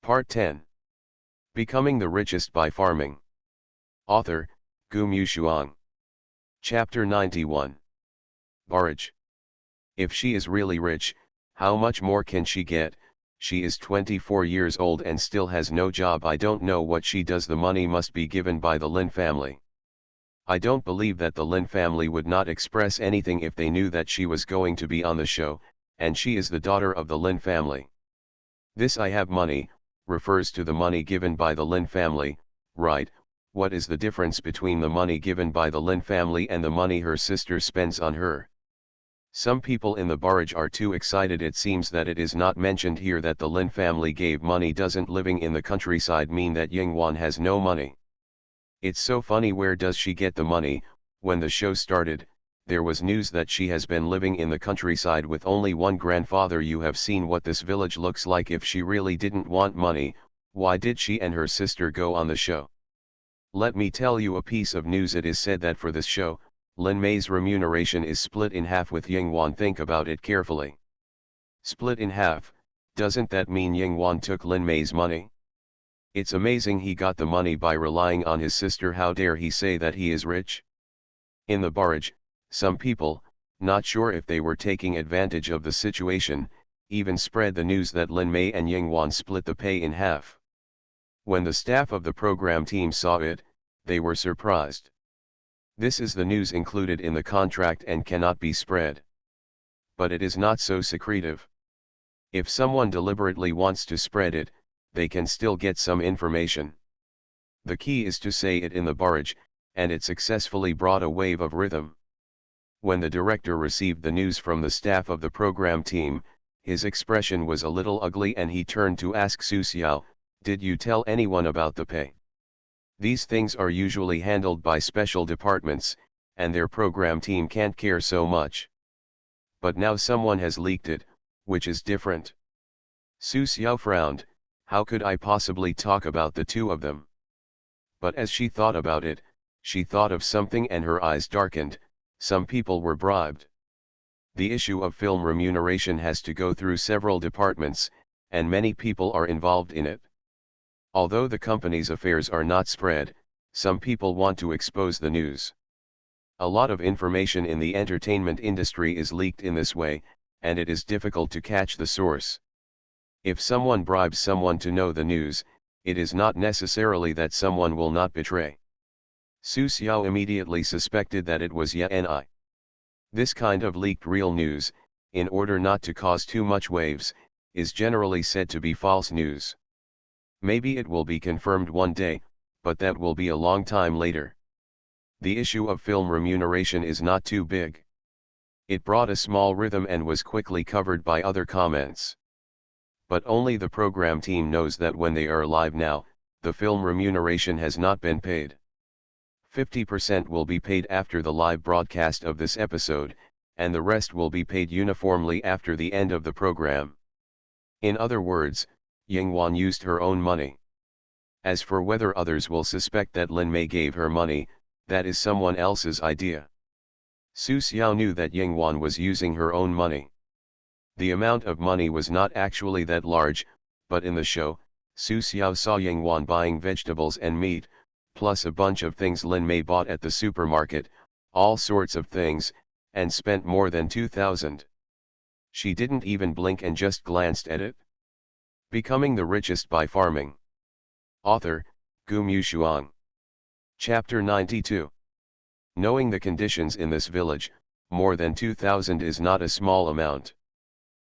Part 10. Becoming the Richest by Farming. Author, Gu Shuang. Chapter 91. Barrage. If she is really rich, how much more can she get? She is 24 years old and still has no job. I don't know what she does. The money must be given by the Lin family. I don't believe that the Lin family would not express anything if they knew that she was going to be on the show, and she is the daughter of the Lin family. This "I have money" refers to the money given by the Lin family, right? What is the difference between the money given by the Lin family and the money her sister spends on her? Some people in the barrage are too excited. It seems that it is not mentioned here that the Lin family gave money. Doesn't living in the countryside mean that Yingwan has no money? It's so funny. Where does she get the money? When the show started, there was news that she has been living in the countryside with only one grandfather. You have seen what this village looks like. If she really didn't want money, why did she and her sister go on the show? Let me tell you a piece of news. It is said that for this show, Lin Mei's remuneration is split in half with Yingwan. Think about it carefully. Split in half, doesn't that mean Yingwan took Lin Mei's money? It's amazing he got the money by relying on his sister. How dare he say that he is rich? In the barrage, some people, not sure if they were taking advantage of the situation, even spread the news that Lin Mei and Yingwan split the pay in half. When the staff of the program team saw it, they were surprised. This is the news included in the contract and cannot be spread. But it is not so secretive. If someone deliberately wants to spread it, they can still get some information. The key is to say it in the barrage, and it successfully brought a wave of rhythm. When the director received the news from the staff of the program team, his expression was a little ugly and he turned to ask Su Xiao, "Did you tell anyone about the pay?" These things are usually handled by special departments, and their program team can't care so much. But now someone has leaked it, which is different. Su Xiao frowned. How could I possibly talk about the two of them? But as she thought about it, she thought of something and her eyes darkened. Some people were bribed. The issue of film remuneration has to go through several departments, and many people are involved in it. Although the company's affairs are not spread, some people want to expose the news. A lot of information in the entertainment industry is leaked in this way, and it is difficult to catch the source. If someone bribes someone to know the news, it is not necessarily that someone will not betray. Su Xiao immediately suspected that it was Ye. This kind of leaked real news, in order not to cause too much waves, is generally said to be false news. Maybe it will be confirmed one day, but that will be a long time later. The issue of film remuneration is not too big. It brought a small rhythm and was quickly covered by other comments. But only the program team knows that when they are live now, the film remuneration has not been paid. 50% will be paid after the live broadcast of this episode, and the rest will be paid uniformly after the end of the program. In other words, Yingwan used her own money. As for whether others will suspect that Lin Mei gave her money, that is someone else's idea. Su Xiao knew that Yingwan was using her own money. The amount of money was not actually that large, but in the show, Su Xiao saw Yingwan buying vegetables and meat, plus a bunch of things Lin Mei bought at the supermarket, all sorts of things, and spent more than 2,000. She didn't even blink and just glanced at it. Becoming the Richest by Farming. Author, Gu Shuang. Chapter 92. Knowing the conditions in this village, more than 2,000 is not a small amount.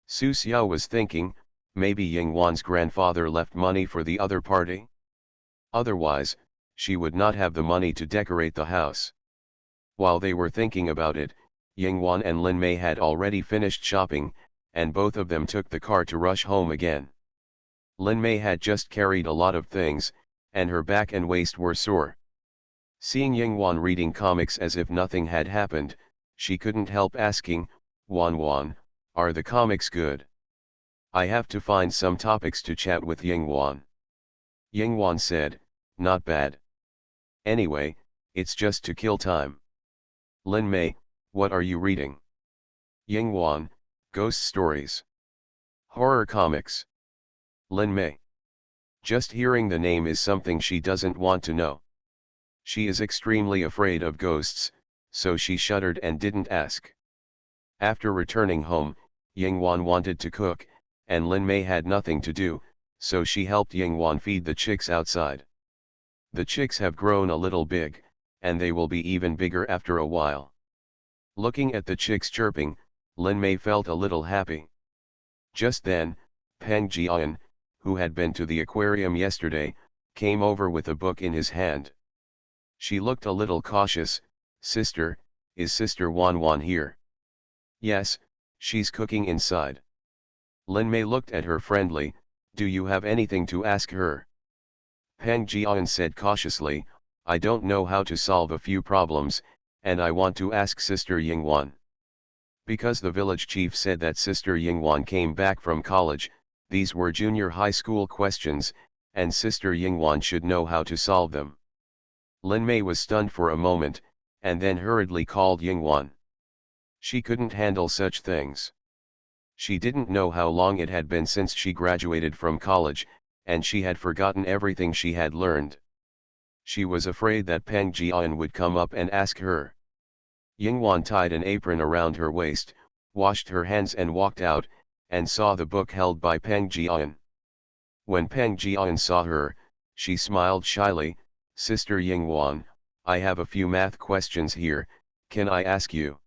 Su Xiao was thinking, maybe Yingwan's grandfather left money for the other party? Otherwise, she would not have the money to decorate the house. While they were thinking about it, Yingwan and Lin Mei had already finished shopping, and both of them took the car to rush home again. Lin Mei had just carried a lot of things, and her back and waist were sore. Seeing Yingwan reading comics as if nothing had happened, she couldn't help asking, "Wan, are the comics good? I have to find some topics to chat with Yingwan." Yingwan said, "Not bad. Anyway, it's just to kill time." Lin Mei, what are you reading? Yingwan, ghost stories. Horror comics. Lin Mei. Just hearing the name is something she doesn't want to know. She is extremely afraid of ghosts, so she shuddered and didn't ask. After returning home, Yingwan wanted to cook, and Lin Mei had nothing to do, so she helped Yingwan feed the chicks outside. The chicks have grown a little big, and they will be even bigger after a while. Looking at the chicks chirping, Lin Mei felt a little happy. Just then, Peng Jian, who had been to the aquarium yesterday, came over with a book in his hand. She looked a little cautious. "Sister, is Sister Wan Wan here?" "Yes, she's cooking inside." Lin Mei looked at her friendly. "Do you have anything to ask her?" Peng Jian said cautiously, "I don't know how to solve a few problems, and I want to ask Sister Yingwan. Because the village chief said that Sister Yingwan came back from college, these were junior high school questions, and Sister Yingwan should know how to solve them." Lin Mei was stunned for a moment, and then hurriedly called Yingwan. She couldn't handle such things. She didn't know how long it had been since she graduated from college, and she had forgotten everything she had learned. She was afraid that Peng Jian would come up and ask her. Yingwan tied an apron around her waist, washed her hands and walked out, and saw the book held by Peng Jian. When Peng Jian saw her, she smiled shyly. "Sister Yingwan, I have a few math questions here, can I ask you?"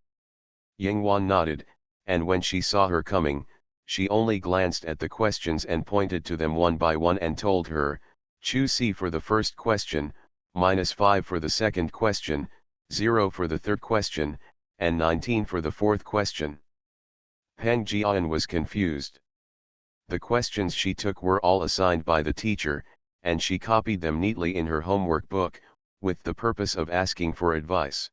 Yingwan nodded, and when she saw her coming, she only glanced at the questions and pointed to them one by one and told her, "Choose C for the first question, -5 for the second question, 0 for the third question, and 19 for the fourth question." Peng Jian was confused. The questions she took were all assigned by the teacher, and she copied them neatly in her homework book, with the purpose of asking for advice.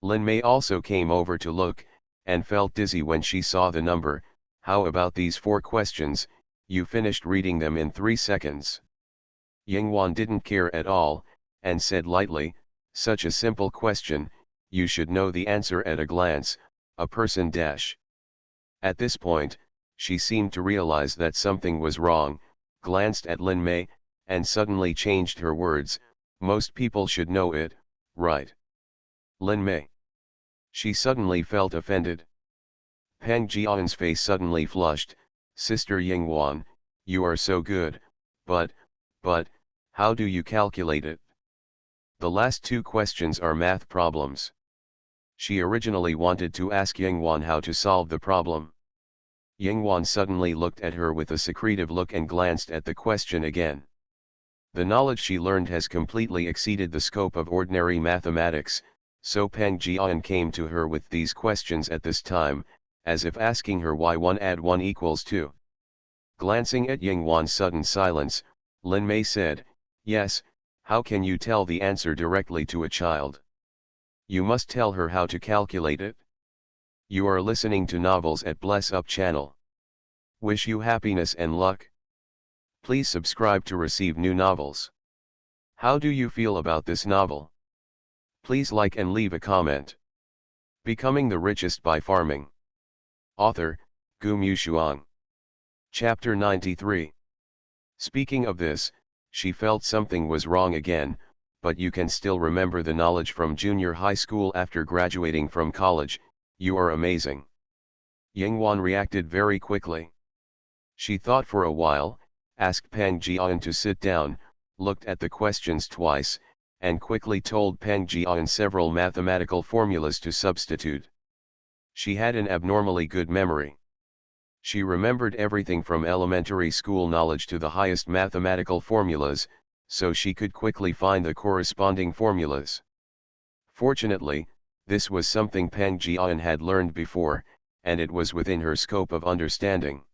Lin Mei also came over to look, and felt dizzy when she saw the number. "How about these 4 questions, you finished reading them in 3 seconds. Yingwan didn't care at all, and said lightly, "Such a simple question, you should know the answer at a glance, a person dash." At this point, she seemed to realize that something was wrong, glanced at Lin Mei, and suddenly changed her words, "Most people should know it, right? Lin Mei." She suddenly felt offended. Peng Jian's face suddenly flushed. "Sister Yingwan, you are so good, but, how do you calculate it? The last 2 questions are math problems." She originally wanted to ask Yingwan how to solve the problem. Yingwan suddenly looked at her with a secretive look and glanced at the question again. The knowledge she learned has completely exceeded the scope of ordinary mathematics, so Peng Jian came to her with these questions at this time, as if asking her why 1 + 1 = 2. Glancing at Yingwan's sudden silence, Lin Mei said, "Yes, how can you tell the answer directly to a child? You must tell her how to calculate it." You are listening to Novels at Bless Up channel. Wish you happiness and luck. Please subscribe to receive new novels. How do you feel about this novel? Please like and leave a comment. Becoming the Richest by Farming. Author, Gu Mushuang. Chapter 93. Speaking of this, she felt something was wrong again, but you can still remember the knowledge from junior high school after graduating from college. You are amazing. Yingwan reacted very quickly. She thought for a while, asked Peng Jian to sit down, looked at the questions twice, and quickly told Peng Jian several mathematical formulas to substitute. She had an abnormally good memory. She remembered everything from elementary school knowledge to the highest mathematical formulas, so she could quickly find the corresponding formulas. Fortunately, this was something Peng Jian had learned before, and it was within her scope of understanding.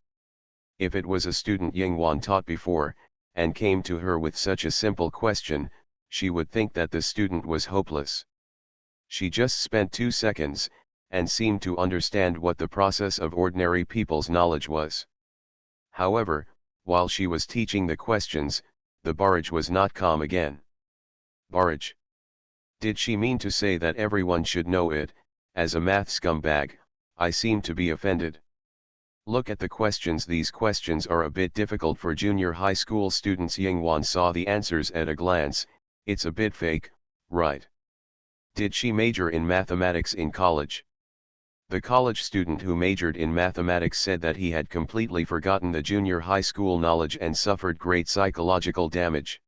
If it was a student Yingwan taught before, and came to her with such a simple question, she would think that the student was hopeless. She just spent 2 seconds, and seemed to understand what the process of ordinary people's knowledge was. However, while she was teaching the questions, the barrage was not calm again. Barrage. Did she mean to say that everyone should know it? As a math scumbag, I seem to be offended. Look at the questions. These questions are a bit difficult for junior high school students. Yingwan saw the answers at a glance. It's a bit fake, right? Did she major in mathematics in college? The college student who majored in mathematics said that he had completely forgotten the junior high school knowledge and suffered great psychological damage.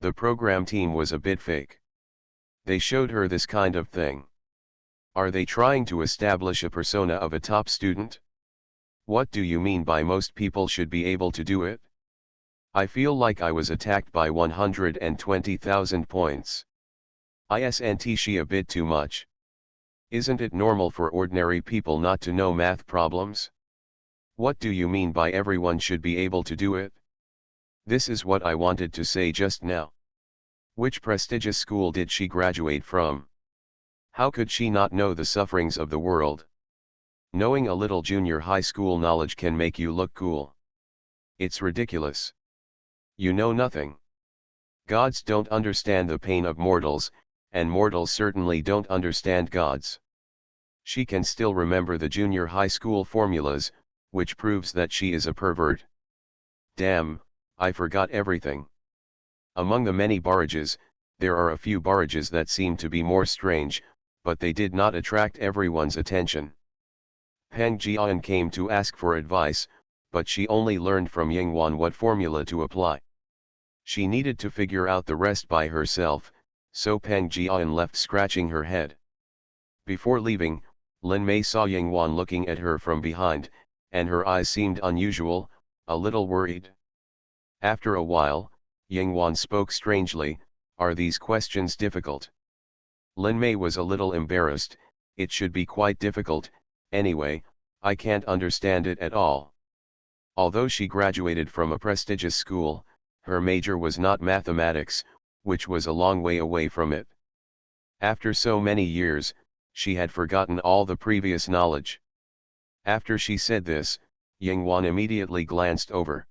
The program team was a bit fake. They showed her this kind of thing. Are they trying to establish a persona of a top student? What do you mean by most people should be able to do it? I feel like I was attacked by 120,000 points. Isn't she a bit too much? Isn't it normal for ordinary people not to know math problems? What do you mean by everyone should be able to do it? This is what I wanted to say just now. Which prestigious school did she graduate from? How could she not know the sufferings of the world? Knowing a little junior high school knowledge can make you look cool. It's ridiculous. You know nothing. Gods don't understand the pain of mortals, and mortals certainly don't understand gods. She can still remember the junior high school formulas, which proves that she is a pervert. Damn, I forgot everything. Among the many barrages, there are a few barrages that seem to be more strange, but they did not attract everyone's attention. Peng Jian came to ask for advice, but she only learned from Yingwan what formula to apply. She needed to figure out the rest by herself, so Peng Jian left scratching her head. Before leaving, Lin Mei saw Yingwan looking at her from behind, and her eyes seemed unusual, a little worried. After a while, Yingwan spoke strangely, "Are these questions difficult?" Lin Mei was a little embarrassed. "It should be quite difficult. Anyway, I can't understand it at all." Although she graduated from a prestigious school, her major was not mathematics, which was a long way away from it. After so many years, she had forgotten all the previous knowledge. After she said this, Yingwan immediately glanced over.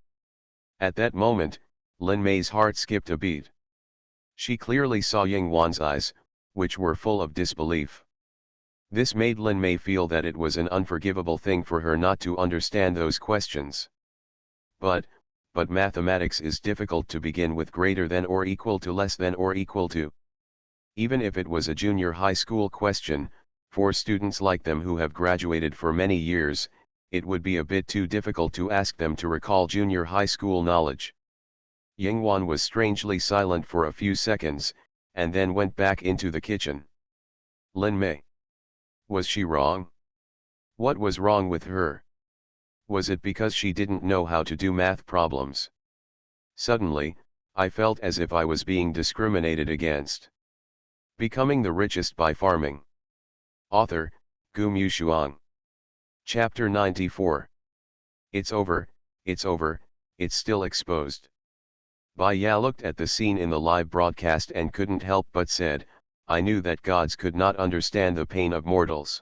At that moment, Lin Mei's heart skipped a beat. She clearly saw Yingwan's eyes, which were full of disbelief. This made Lin Mei feel that it was an unforgivable thing for her not to understand those questions. But mathematics is difficult to begin with. Greater than or equal to, less than or equal to. Even if it was a junior high school question, for students like them who have graduated for many years, it would be a bit too difficult to ask them to recall junior high school knowledge. Yingwan was strangely silent for a few seconds, and then went back into the kitchen. Lin Mei. Was she wrong? What was wrong with her? Was it because she didn't know how to do math problems? Suddenly, I felt as if I was being discriminated against. Becoming the Richest by Farming. Author, Gu Mushuang. Chapter 94. It's over, it's still exposed. Bai Ya looked at the scene in the live broadcast and couldn't help but said, "I knew that gods could not understand the pain of mortals."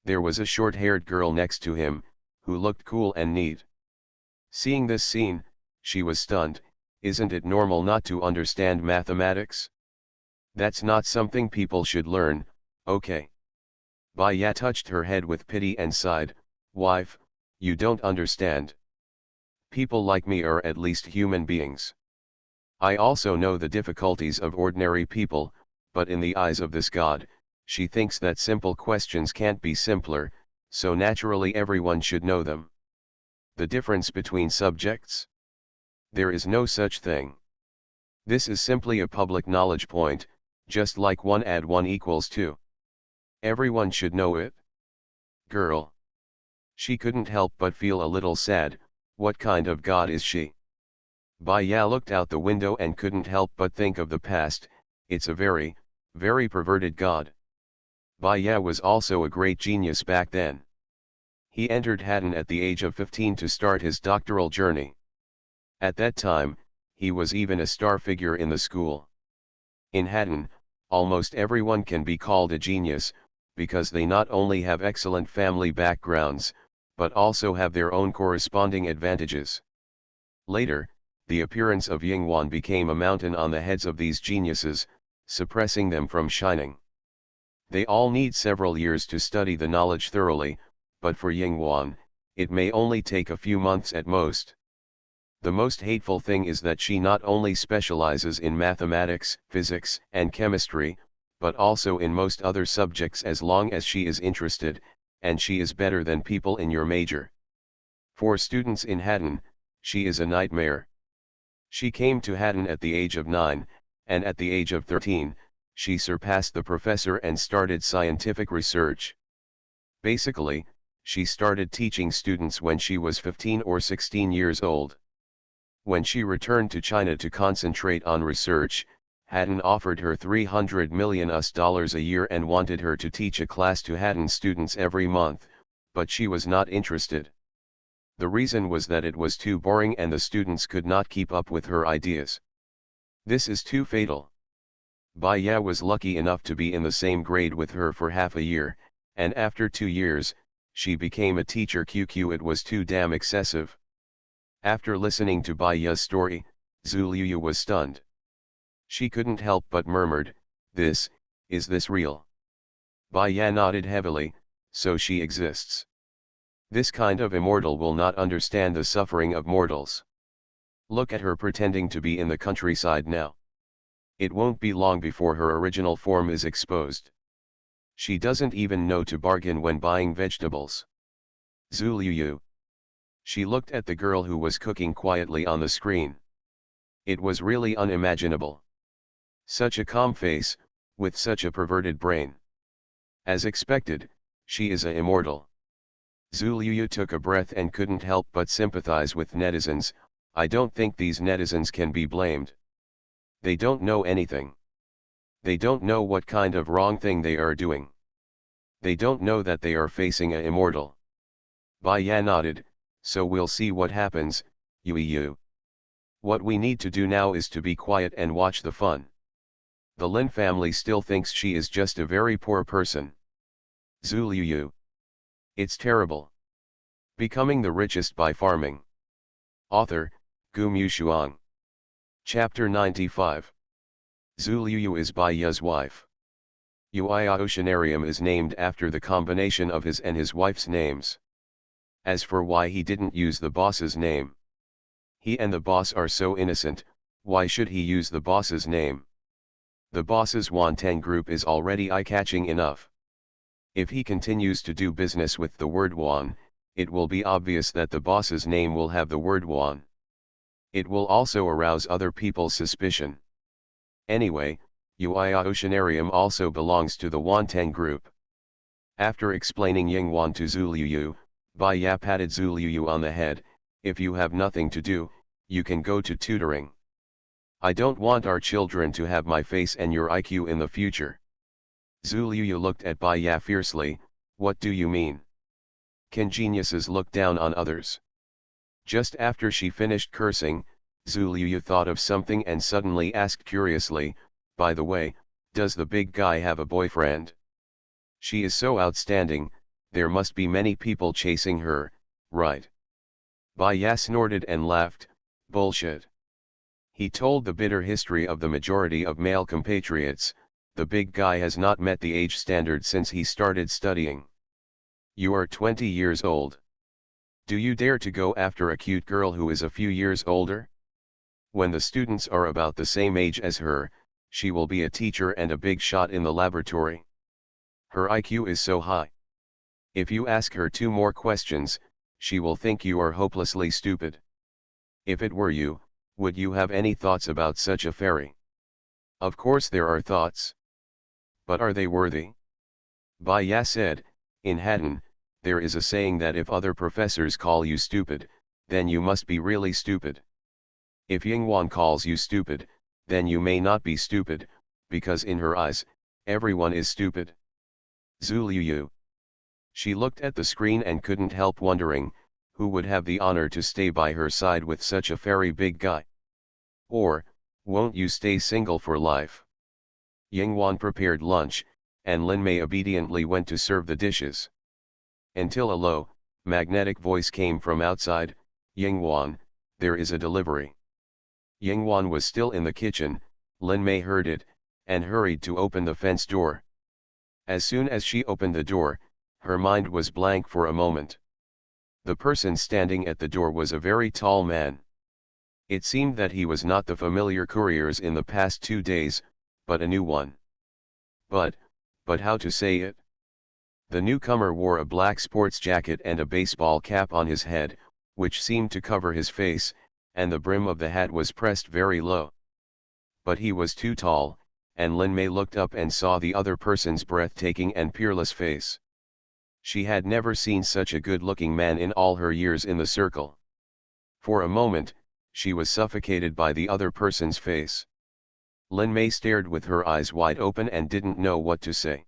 There was a short-haired girl next to him, who looked cool and neat. Seeing this scene, she was stunned. Isn't it normal not to understand mathematics? That's not something people should learn, okay? Bai Ya touched her head with pity and sighed, "Wife, you don't understand. People like me are at least human beings. I also know the difficulties of ordinary people, but in the eyes of this God, she thinks that simple questions can't be simpler, so naturally everyone should know them. The difference between subjects? There is no such thing. This is simply a public knowledge point, just like 1 + 1 = 2. Everyone should know it." Girl. She couldn't help but feel a little sad. What kind of God is she? Bai Ya looked out the window and couldn't help but think of the past. It's a very, very perverted God. Bai Ya was also a great genius back then. He entered Hatton at the age of 15 to start his doctoral journey. At that time, he was even a star figure in the school. In Hatton, almost everyone can be called a genius, because they not only have excellent family backgrounds, but also have their own corresponding advantages. Later, the appearance of Yingwan became a mountain on the heads of these geniuses, suppressing them from shining. They all need several years to study the knowledge thoroughly, but for Yingwan, it may only take a few months at most. The most hateful thing is that she not only specializes in mathematics, physics, and chemistry, but also in most other subjects as long as she is interested, and she is better than people in your major. For students in Hatton, she is a nightmare. She came to Hatton at the age of 9, and at the age of 13, she surpassed the professor and started scientific research. Basically, she started teaching students when she was 15 or 16 years old. When she returned to China to concentrate on research, Hatton offered her $300 million a year and wanted her to teach a class to Hatton students every month, but she was not interested. The reason was that it was too boring and the students could not keep up with her ideas. This is too fatal. Bai Ya was lucky enough to be in the same grade with her for half a year, and after 2 years, she became a teacher. It was too damn excessive. After listening to Bai Ya's story, Zhu Liuyu was stunned. She couldn't help but murmured, is this real? Bai Ya nodded heavily, so she exists. This kind of immortal will not understand the suffering of mortals. Look at her pretending to be in the countryside now. It won't be long before her original form is exposed. She doesn't even know to bargain when buying vegetables. Zhu Liuyu. She looked at the girl who was cooking quietly on the screen. It was really unimaginable. Such a calm face, with such a perverted brain. As expected, she is a immortal. Zhu Liuyu took a breath and couldn't help but sympathize with netizens. I don't think these netizens can be blamed. They don't know anything. They don't know what kind of wrong thing they are doing. They don't know that they are facing a immortal. Bai Ya nodded, so we'll see what happens, Yu. What we need to do now is to be quiet and watch the fun. The Lin family still thinks she is just a very poor person. Zhu Liuyu. It's terrible. Becoming the richest by farming. Author, Gu Mushuang. Chapter 95. Zhu Liuyu is Bai Ya's wife. Uia Oceanarium is named after the combination of his and his wife's names. As for why he didn't use the boss's name. He and the boss are so innocent, why should he use the boss's name? The boss's Wanteng group is already eye-catching enough. If he continues to do business with the word Wan, it will be obvious that the boss's name will have the word Wan. It will also arouse other people's suspicion. Anyway, Uia Oceanarium also belongs to the Wanteng group. After explaining Yingwan to Zhu Liuyu, Bai Ya patted Zhu Liuyu on the head. If you have nothing to do, you can go to tutoring. I don't want our children to have my face and your IQ in the future. Zhu Liuyu looked at Bai Ya fiercely. What do you mean? Can geniuses look down on others? Just after she finished cursing, Zhu Liuyu thought of something and suddenly asked curiously, by the way, does the big guy have a boyfriend? She is so outstanding, there must be many people chasing her, right? Bai Ya snorted and laughed, bullshit. He told the bitter history of the majority of male compatriots. The big guy has not met the age standard since he started studying. You are 20 years old. Do you dare to go after a cute girl who is a few years older? When the students are about the same age as her, she will be a teacher and a big shot in the laboratory. Her IQ is so high. If you ask her 2 more questions, she will think you are hopelessly stupid. If it were you, would you have any thoughts about such a fairy? Of course there are thoughts. But are they worthy? Bai Ya said, in Hatton, there is a saying that if other professors call you stupid, then you must be really stupid. If Yingwan calls you stupid, then you may not be stupid, because in her eyes, everyone is stupid. Zhu Liuyu. She looked at the screen and couldn't help wondering, who would have the honor to stay by her side with such a fairy big guy? Or, won't you stay single for life? Yingwan prepared lunch, and Lin Mei obediently went to serve the dishes. Until a low, magnetic voice came from outside, Yingwan, there is a delivery. Yingwan was still in the kitchen. Lin Mei heard it, and hurried to open the fence door. As soon as she opened the door, her mind was blank for a moment. The person standing at the door was a very tall man. It seemed that he was not the familiar couriers in the past 2 days, but a new one. But how to say it? The newcomer wore a black sports jacket and a baseball cap on his head, which seemed to cover his face, and the brim of the hat was pressed very low. But he was too tall, and Lin Mei looked up and saw the other person's breathtaking and peerless face. She had never seen such a good-looking man in all her years in the circle. For a moment, she was suffocated by the other person's face. Lin Mei stared with her eyes wide open and didn't know what to say.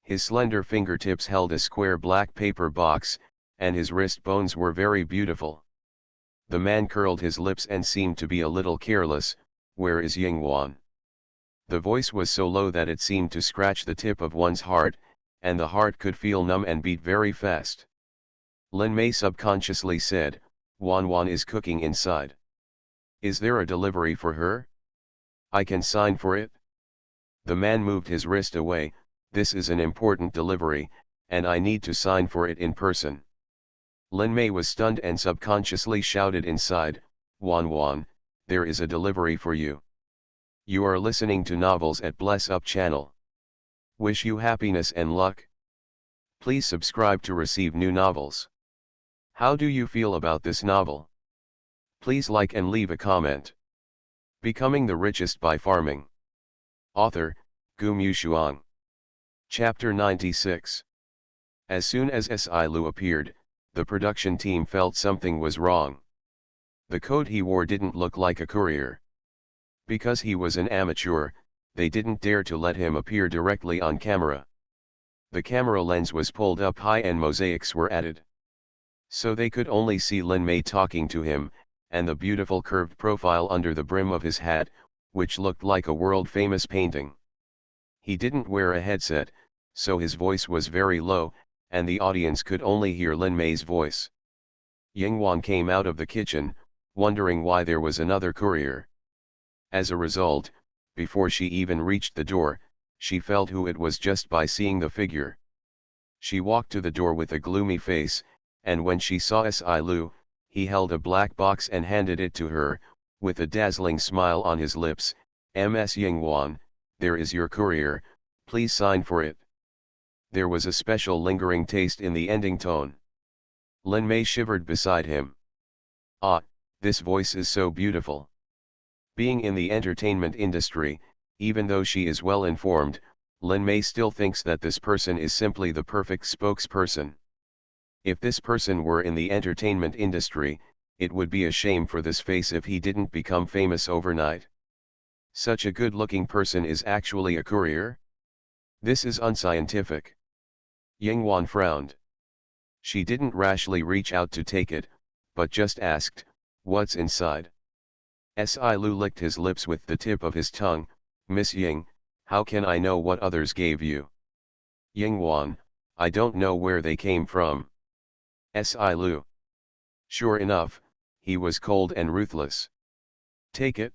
His slender fingertips held a square black paper box, and his wrist bones were very beautiful. The man curled his lips and seemed to be a little careless. "Where is Yingwan?" The voice was so low that it seemed to scratch the tip of one's heart, and the heart could feel numb and beat very fast. Lin Mei subconsciously said, "Wan is cooking inside. Is there a delivery for her? I can sign for it." The man moved his wrist away. "This is an important delivery, and I need to sign for it in person." Lin Mei was stunned and subconsciously shouted inside, Wan, there is a delivery for you. You are listening to novels at Bless Up channel. Wish you happiness and luck. Please subscribe to receive new novels. How do you feel about this novel? Please like and leave a comment. Becoming the Richest by Farming. Author, Gu Mushuang. Chapter 96. As soon as Si Lu appeared, the production team felt something was wrong. The coat he wore didn't look like a courier. Because he was an amateur, they didn't dare to let him appear directly on camera. The camera lens was pulled up high and mosaics were added. So they could only see Lin Mei talking to him, and the beautiful curved profile under the brim of his hat, which looked like a world-famous painting. He didn't wear a headset, so his voice was very low, and the audience could only hear Lin Mei's voice. Yingwan came out of the kitchen, wondering why there was another courier. As a result, before she even reached the door, she felt who it was just by seeing the figure. She walked to the door with a gloomy face, and when she saw Si Lu, he held a black box and handed it to her, with a dazzling smile on his lips. "Ms. Yingwan, there is your courier, please sign for it." There was a special lingering taste in the ending tone. Lin Mei shivered beside him. Ah, this voice is so beautiful. Being in the entertainment industry, even though she is well informed, Lin Mei still thinks that this person is simply the perfect spokesperson. If this person were in the entertainment industry, it would be a shame for this face if he didn't become famous overnight. Such a good-looking person is actually a courier? This is unscientific. Yingwan frowned. She didn't rashly reach out to take it, but just asked, "What's inside?" Si Lu licked his lips with the tip of his tongue. "Miss Ying, how can I know what others gave you?" Yingwan, "I don't know where they came from." Si Lu. Sure enough, he was cold and ruthless. "Take it."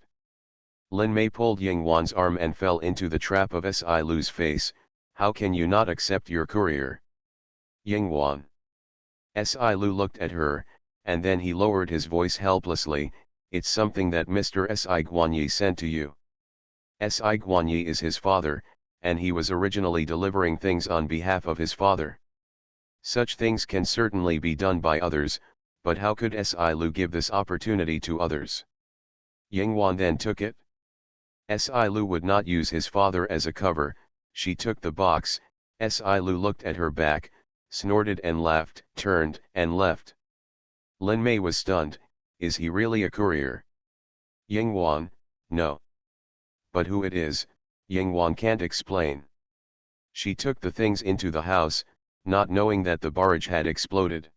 Lin Mei pulled Yingwan's arm and fell into the trap of Si Lu's face. "How can you not accept your courier?" Yingwan. Si Lu looked at her, and then he lowered his voice helplessly. "It's something that Mr. Si Guanyi sent to you." Si Guanyi is his father, and he was originally delivering things on behalf of his father. Such things can certainly be done by others, but how could Si Lu give this opportunity to others? Yingwan then took it. Si Lu would not use his father as a cover. She took the box. Si Lu looked at her back, snorted and laughed, turned and left. Lin Mei was stunned. Is he really a courier? Yingwan, no. But who it is, Yingwan can't explain. She took the things into the house, not knowing that the barrage had exploded.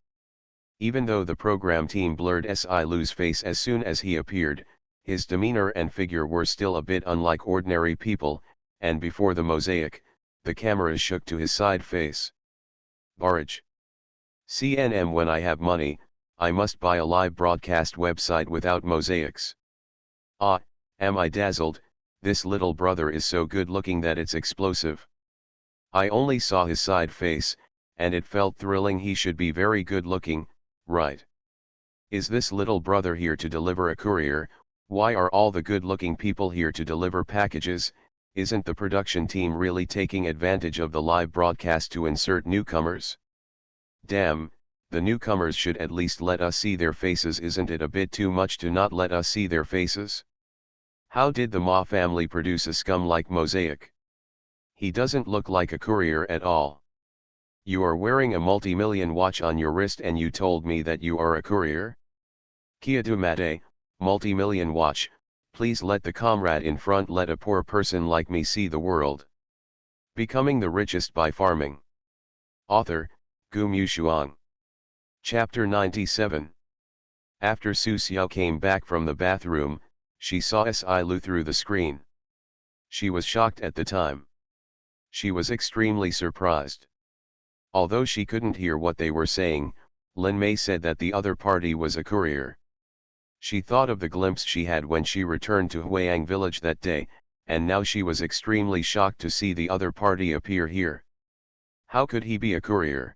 Even though the program team blurred Si Lu's face as soon as he appeared, his demeanor and figure were still a bit unlike ordinary people, and before the mosaic, the cameras shook to his side face. Barrage. CNM. When I have money, I must buy a live broadcast website without mosaics. Ah, am I dazzled, this little brother is so good looking that it's explosive. I only saw his side face, and it felt thrilling. He should be very good looking, right? Is this little brother here to deliver a courier? Why are all the good-looking people here to deliver packages? Isn't the production team really taking advantage of the live broadcast to insert newcomers? Damn, the newcomers should at least let us see their faces. Isn't it a bit too much to not let us see their faces? How did the Ma family produce a scum like Mosaic? He doesn't look like a courier at all. You are wearing a multi-million watch on your wrist and you told me that you are a courier? Kia du mate, multi-million watch, please let the comrade in front let a poor person like me see the world. Becoming the Richest by Farming. Author, Gu Mushuang. Chapter 97. After Su Xiao came back from the bathroom, she saw Si Lu through the screen. She was shocked at the time. She was extremely surprised. Although she couldn't hear what they were saying, Lin Mei said that the other party was a courier. She thought of the glimpse she had when she returned to Huayang village that day, and now she was extremely shocked to see the other party appear here. How could he be a courier?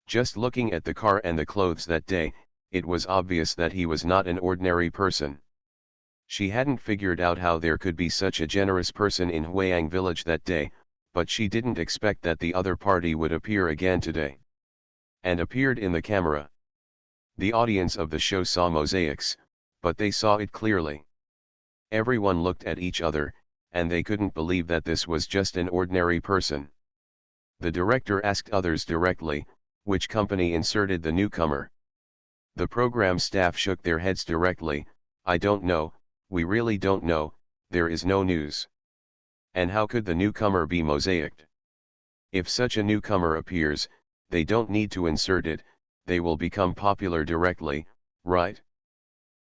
Just looking at the car and the clothes that day, it was obvious that he was not an ordinary person. She hadn't figured out how there could be such a generous person in Huayang village that day, but she didn't expect that the other party would appear again today. And appeared in the camera. The audience of the show saw mosaics, but they saw it clearly. Everyone looked at each other, and they couldn't believe that this was just an ordinary person. The director asked others directly, which company inserted the newcomer. The program staff shook their heads directly, I don't know, we really don't know, there is no news. And how could the newcomer be mosaicked? If such a newcomer appears, they don't need to insert it, they will become popular directly, right?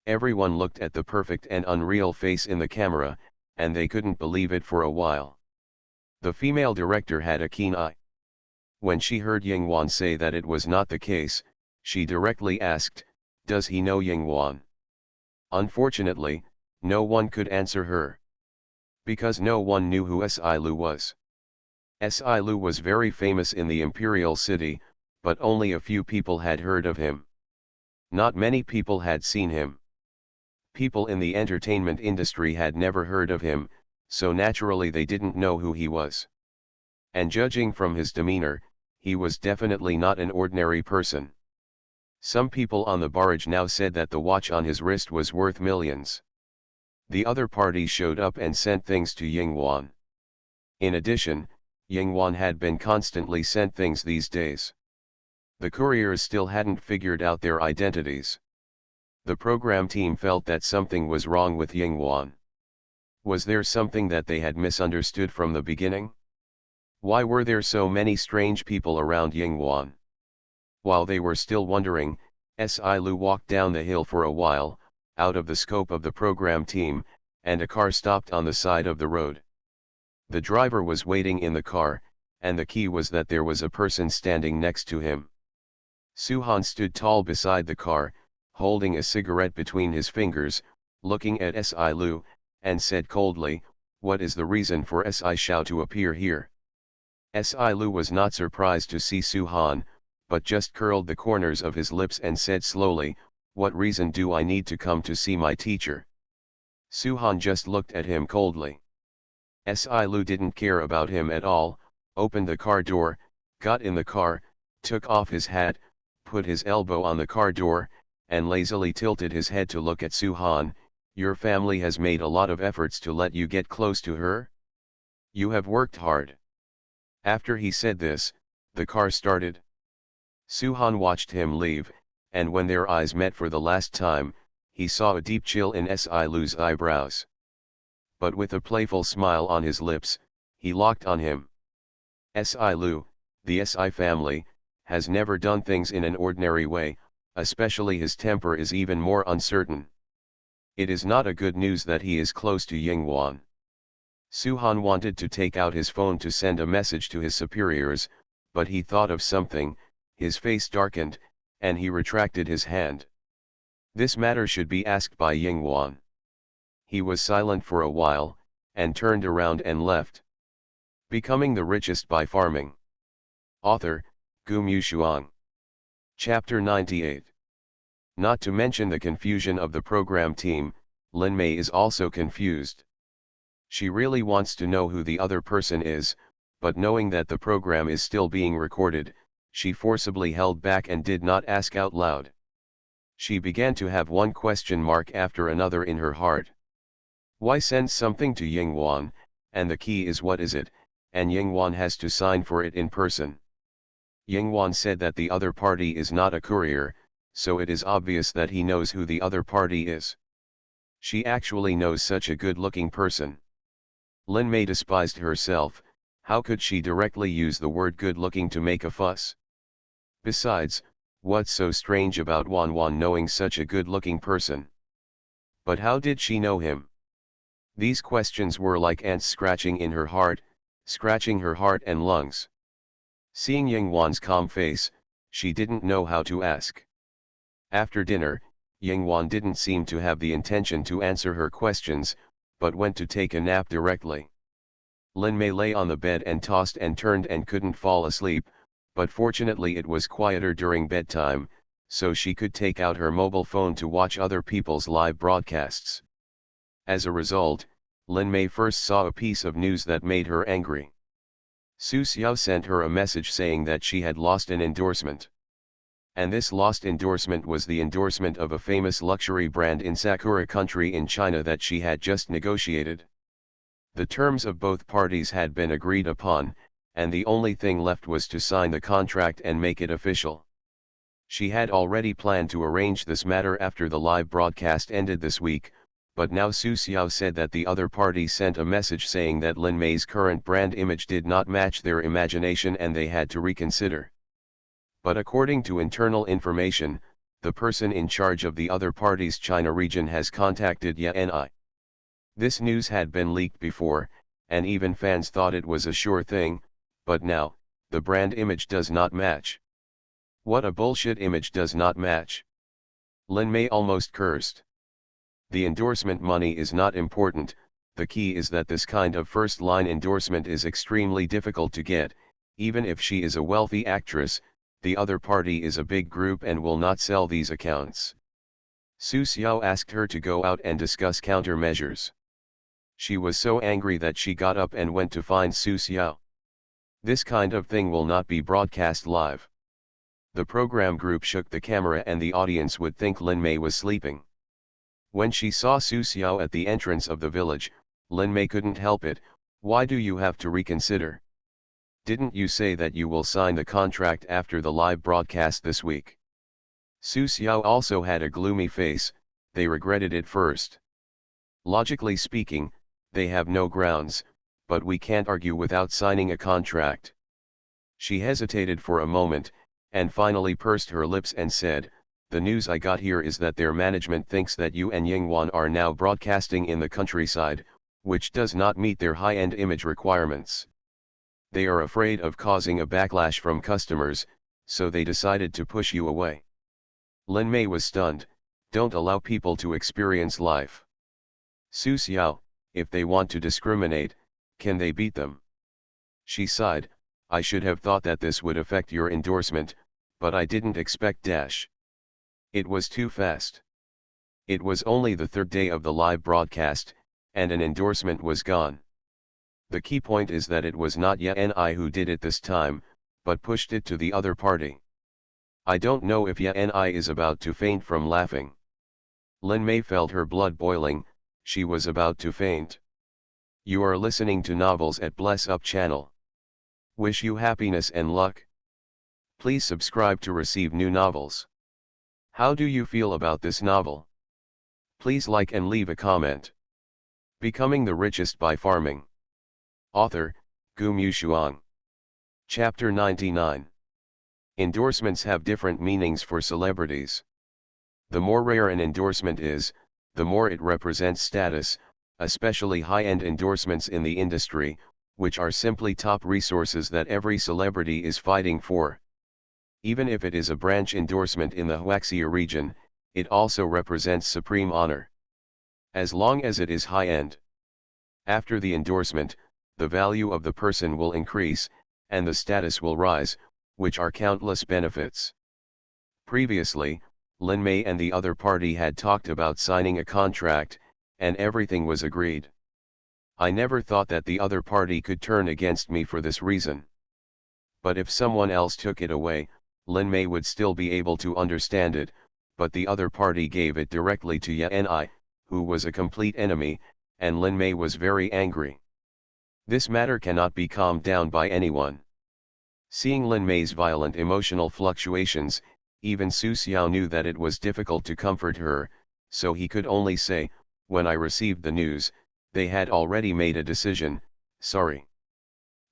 Everyone looked at the perfect and unreal face in the camera, and they couldn't believe it for a while. The female director had a keen eye. When she heard Yingwan say that it was not the case, she directly asked, does he know Yingwan? Unfortunately, no one could answer her. Because no one knew who Si Lu was. Si Lu was very famous in the imperial city, but only a few people had heard of him. Not many people had seen him. People in the entertainment industry had never heard of him, so naturally they didn't know who he was. And judging from his demeanor, he was definitely not an ordinary person. Some people on the barrage now said that the watch on his wrist was worth millions. The other party showed up and sent things to Yingwan. In addition, Yingwan had been constantly sent things these days. The couriers still hadn't figured out their identities. The program team felt that something was wrong with Yingwan. Was there something that they had misunderstood from the beginning? Why were there so many strange people around Yingwan? While they were still wondering, Si Lu walked down the hill for a while, out of the scope of the program team, and a car stopped on the side of the road. The driver was waiting in the car, and the key was that there was a person standing next to him. Suhan stood tall beside the car, holding a cigarette between his fingers, looking at Si Lu, and said coldly, what is the reason for Si Xiao to appear here? Si Lu was not surprised to see Suhan, but just curled the corners of his lips and said slowly, what reason do I need to come to see my teacher? Suhan just looked at him coldly. Si Lu didn't care about him at all, opened the car door, got in the car, took off his hat, put his elbow on the car door, and lazily tilted his head to look at Suhan. Your family has made a lot of efforts to let you get close to her? You have worked hard. After he said this, the car started. Suhan watched him leave, and when their eyes met for the last time, he saw a deep chill in Si Lu's eyebrows. But with a playful smile on his lips, he locked on him. Si Lu, the Si family, has never done things in an ordinary way, especially his temper is even more uncertain. It is not a good news that he is close to Yingwan. Suhan wanted to take out his phone to send a message to his superiors, but he thought of something, his face darkened, and he retracted his hand. This matter should be asked by Yingwan. He was silent for a while, and turned around and left. Becoming the Richest by Farming. Author, Gu Mushuang. Chapter 98. Not to mention the confusion of the program team, Lin Mei is also confused. She really wants to know who the other person is, but knowing that the program is still being recorded, she forcibly held back and did not ask out loud. She began to have one question mark after another in her heart. Why send something to Yingwan, and the key is what is it, and Yingwan has to sign for it in person. Yingwan said that the other party is not a courier, so it is obvious that he knows who the other party is. She actually knows such a good-looking person. Lin Mei despised herself. How could she directly use the word good-looking to make a fuss? Besides, what's so strange about Wan knowing such a good-looking person? But how did she know him? These questions were like ants scratching in her heart, scratching her heart and lungs. Seeing Yingwan's calm face, she didn't know how to ask. After dinner, Yingwan didn't seem to have the intention to answer her questions, but went to take a nap directly. Lin Mei lay on the bed and tossed and turned and couldn't fall asleep, but fortunately it was quieter during bedtime, so she could take out her mobile phone to watch other people's live broadcasts. As a result, Lin Mei first saw a piece of news that made her angry. Su Xiao sent her a message saying that she had lost an endorsement. And this lost endorsement was the endorsement of a famous luxury brand in Sakura country in China that she had just negotiated. The terms of both parties had been agreed upon, and the only thing left was to sign the contract and make it official. She had already planned to arrange this matter after the live broadcast ended this week, but now Su Xiao said that the other party sent a message saying that Lin Mei's current brand image did not match their imagination and they had to reconsider. But according to internal information, the person in charge of the other party's China region has contacted Ni. This news had been leaked before, and even fans thought it was a sure thing, but now, the brand image does not match. What a bullshit image does not match. Lin Mei almost cursed. The endorsement money is not important, the key is that this kind of first-line endorsement is extremely difficult to get. Even if she is a wealthy actress, the other party is a big group and will not sell these accounts. Su Xiao asked her to go out and discuss countermeasures. She was so angry that she got up and went to find Su Xiao. This kind of thing will not be broadcast live. The program group shook the camera and the audience would think Lin Mei was sleeping. When she saw Su Xiao at the entrance of the village, Lin Mei couldn't help it. Why do you have to reconsider? Didn't you say that you will sign the contract after the live broadcast this week? Su Xiao also had a gloomy face. They regretted it first. Logically speaking, they have no grounds, but we can't argue without signing a contract. She hesitated for a moment, and finally pursed her lips and said, "The news I got here is that their management thinks that you and Yingwan are now broadcasting in the countryside, which does not meet their high-end image requirements. They are afraid of causing a backlash from customers, so they decided to push you away." Lin Mei was stunned. Don't allow people to experience life. Su Xiao, if they want to discriminate, can they beat them? She sighed, I should have thought that this would affect your endorsement, but I didn't expect dash. It was too fast. It was only the third day of the live broadcast, and an endorsement was gone. The key point is that it was not Ni who did it this time, but pushed it to the other party. I don't know if Ni is about to faint from laughing. Lin Mei felt her blood boiling. She was about to faint. You are listening to Novels at Bless Up channel. Wish you happiness and luck. Please subscribe to receive new novels. How do you feel about this novel? Please like and leave a comment. Becoming the Richest by Farming. Author, Gu Mushuang. Chapter 99. Endorsements have different meanings for celebrities. The more rare an endorsement is, the more it represents status, especially high-end endorsements in the industry, which are simply top resources that every celebrity is fighting for. Even if it is a branch endorsement in the Huaxia region, it also represents supreme honor. As long as it is high-end. After the endorsement, the value of the person will increase, and the status will rise, which are countless benefits. Previously, Lin Mei and the other party had talked about signing a contract, and everything was agreed. I never thought that the other party could turn against me for this reason. But if someone else took it away, Lin Mei would still be able to understand it, but the other party gave it directly to Yan, who was a complete enemy, and Lin Mei was very angry. This matter cannot be calmed down by anyone. Seeing Lin Mei's violent emotional fluctuations, even Su Xiao knew that it was difficult to comfort her, so he could only say, "When I received the news, they had already made a decision, sorry."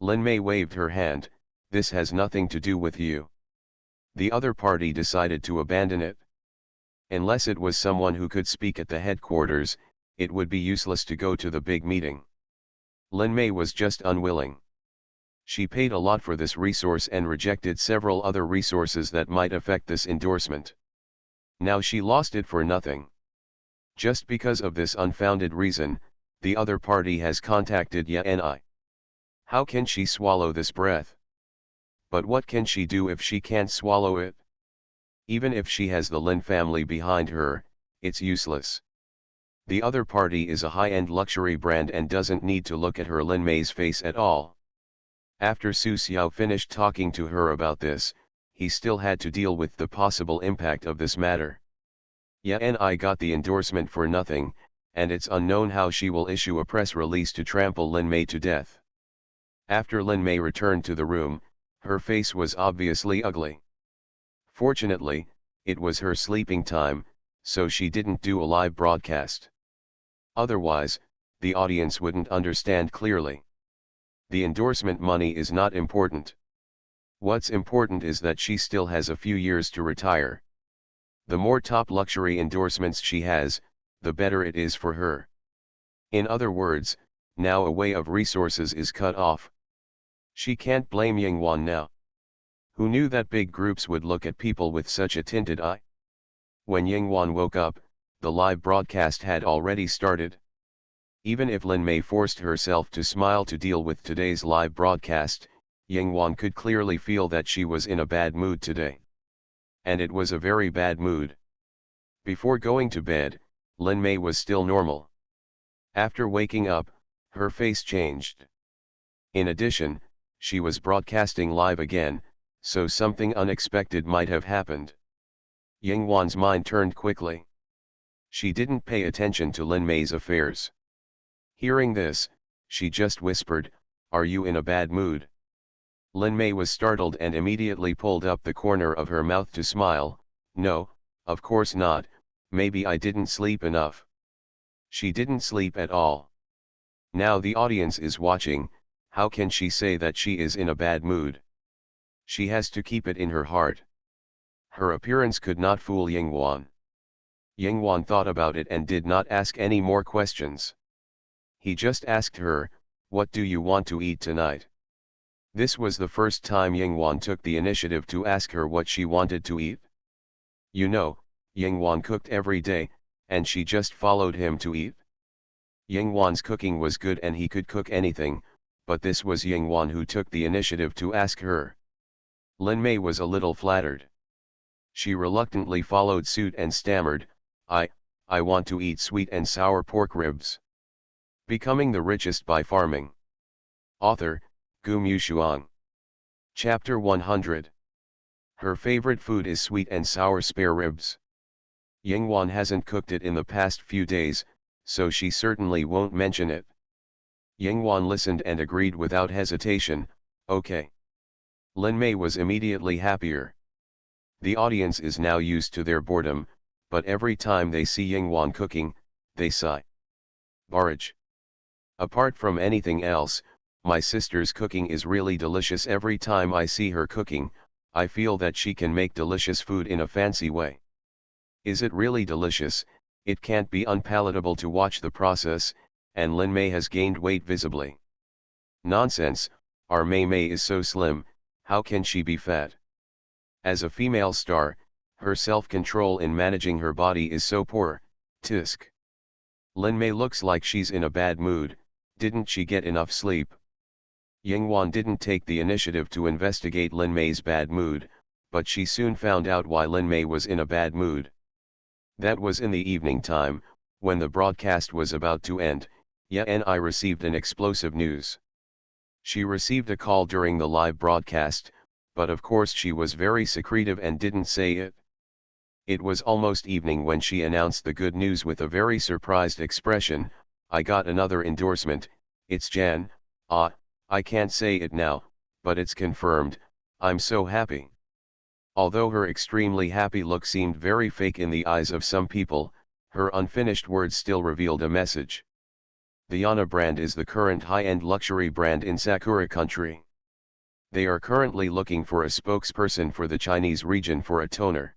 Lin Mei waved her hand, "This has nothing to do with you." The other party decided to abandon it. Unless it was someone who could speak at the headquarters, it would be useless to go to the big meeting. Lin Mei was just unwilling. She paid a lot for this resource and rejected several other resources that might affect this endorsement. Now she lost it for nothing. Just because of this unfounded reason, the other party has contacted Yan. How can she swallow this breath? But what can she do if she can't swallow it? Even if she has the Lin family behind her, it's useless. The other party is a high-end luxury brand and doesn't need to look at her Lin Mei's face at all. After Su Xiao finished talking to her about this, he still had to deal with the possible impact of this matter. Yan got the endorsement for nothing, and it's unknown how she will issue a press release to trample Lin Mei to death. After Lin Mei returned to the room, her face was obviously ugly. Fortunately, it was her sleeping time, so she didn't do a live broadcast. Otherwise, the audience wouldn't understand clearly. The endorsement money is not important. What's important is that she still has a few years to retire. The more top luxury endorsements she has, the better it is for her. In other words, now a way of resources is cut off. She can't blame Yingwan now. Who knew that big groups would look at people with such a tinted eye? When Yingwan woke up, the live broadcast had already started. Even if Lin Mei forced herself to smile to deal with today's live broadcast, Yingwan could clearly feel that she was in a bad mood today. And it was a very bad mood. Before going to bed, Lin Mei was still normal. After waking up, her face changed. In addition, she was broadcasting live again, so something unexpected might have happened. Yingwan's mind turned quickly. She didn't pay attention to Lin Mei's affairs. Hearing this, she just whispered, "Are you in a bad mood?" Lin Mei was startled and immediately pulled up the corner of her mouth to smile. "No, of course not, maybe I didn't sleep enough." She didn't sleep at all. Now the audience is watching, how can she say that she is in a bad mood? She has to keep it in her heart. Her appearance could not fool Yingwan. Yingwan thought about it and did not ask any more questions. He just asked her, "What do you want to eat tonight?" This was the first time Yingwan took the initiative to ask her what she wanted to eat. You know, Yingwan cooked every day, and she just followed him to eat. Yingwan's cooking was good and he could cook anything, but this was Yingwan who took the initiative to ask her. Lin Mei was a little flattered. She reluctantly followed suit and stammered, I want to eat sweet and sour pork ribs." Becoming the Richest by Farming. Author, Gu Mushuang. Chapter 100. Her favorite food is sweet and sour spare ribs. Yingwan hasn't cooked it in the past few days, so she certainly won't mention it. Yingwan listened and agreed without hesitation, "Okay." Lin Mei was immediately happier. The audience is now used to their boredom, but every time they see Yingwan cooking, they sigh. Barrage. Apart from anything else, my sister's cooking is really delicious. Every time I see her cooking, I feel that she can make delicious food in a fancy way. Is it really delicious? It can't be unpalatable to watch the process, and Lin Mei has gained weight visibly. Nonsense, our Mei Mei is so slim, how can she be fat? As a female star, her self-control in managing her body is so poor, tisk. Lin Mei looks like she's in a bad mood. Didn't she get enough sleep? Yingwan didn't take the initiative to investigate Lin Mei's bad mood, but she soon found out why Lin Mei was in a bad mood. That was in the evening time, when the broadcast was about to end. Ye and I received an explosive news. She received a call during the live broadcast, but of course she was very secretive and didn't say it. It was almost evening when she announced the good news with a very surprised expression. I got another endorsement, it's Jan. I can't say it now, but it's confirmed, I'm so happy. Although her extremely happy look seemed very fake in the eyes of some people, her unfinished words still revealed a message. The Yana brand is the current high-end luxury brand in Sakura country. They are currently looking for a spokesperson for the Chinese region for a toner.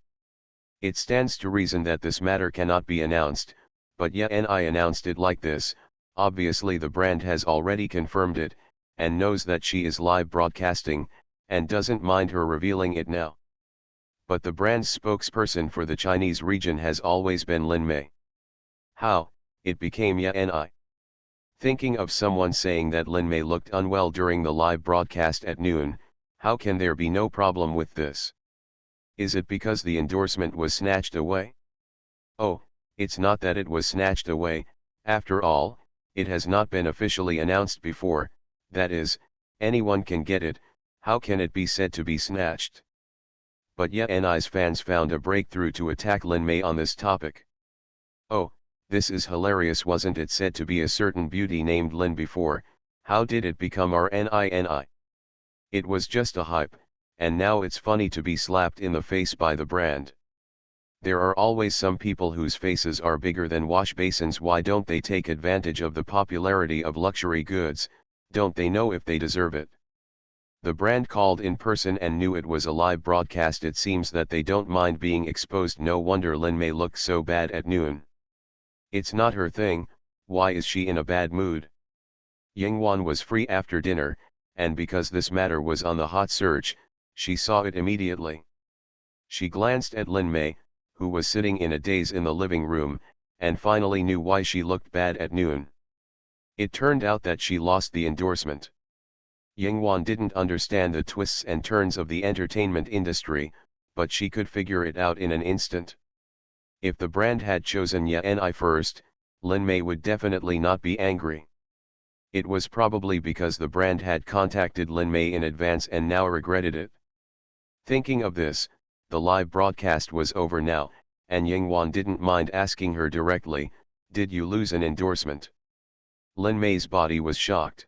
It stands to reason that this matter cannot be announced, but Ye and I announced it like this. Obviously the brand has already confirmed it, and knows that she is live broadcasting, and doesn't mind her revealing it now. But the brand's spokesperson for the Chinese region has always been Lin Mei. How it became Ye and I. Thinking of someone saying that Lin Mei looked unwell during the live broadcast at noon, how can there be no problem with this? Is it because the endorsement was snatched away? Oh, it's not that it was snatched away. After all, it has not been officially announced before, that is, anyone can get it, how can it be said to be snatched? But Ye and I's fans found a breakthrough to attack Lin Mei on this topic. Oh, this is hilarious, wasn't it said to be a certain beauty named Lin before, how did it become RNINI? It was just a hype, and now it's funny to be slapped in the face by the brand. There are always some people whose faces are bigger than wash basins. Why don't they take advantage of the popularity of luxury goods? Don't they know if they deserve it? The brand called in person and knew it was a live broadcast. It seems that they don't mind being exposed. No wonder Lin Mei looked so bad at noon. It's not her thing. Why is she in a bad mood? Yingwan was free after dinner, and because this matter was on the hot search, she saw it immediately. She glanced at Lin Mei, who was sitting in a daze in the living room, and finally knew why she looked bad at noon. It turned out that she lost the endorsement. Yingwan didn't understand the twists and turns of the entertainment industry, but she could figure it out in an instant. If the brand had chosen Ye and I first, Lin Mei would definitely not be angry. It was probably because the brand had contacted Lin Mei in advance and now regretted it. Thinking of this, the live broadcast was over now, and Yingwan didn't mind asking her directly, "Did you lose an endorsement?" Lin Mei's body was shocked.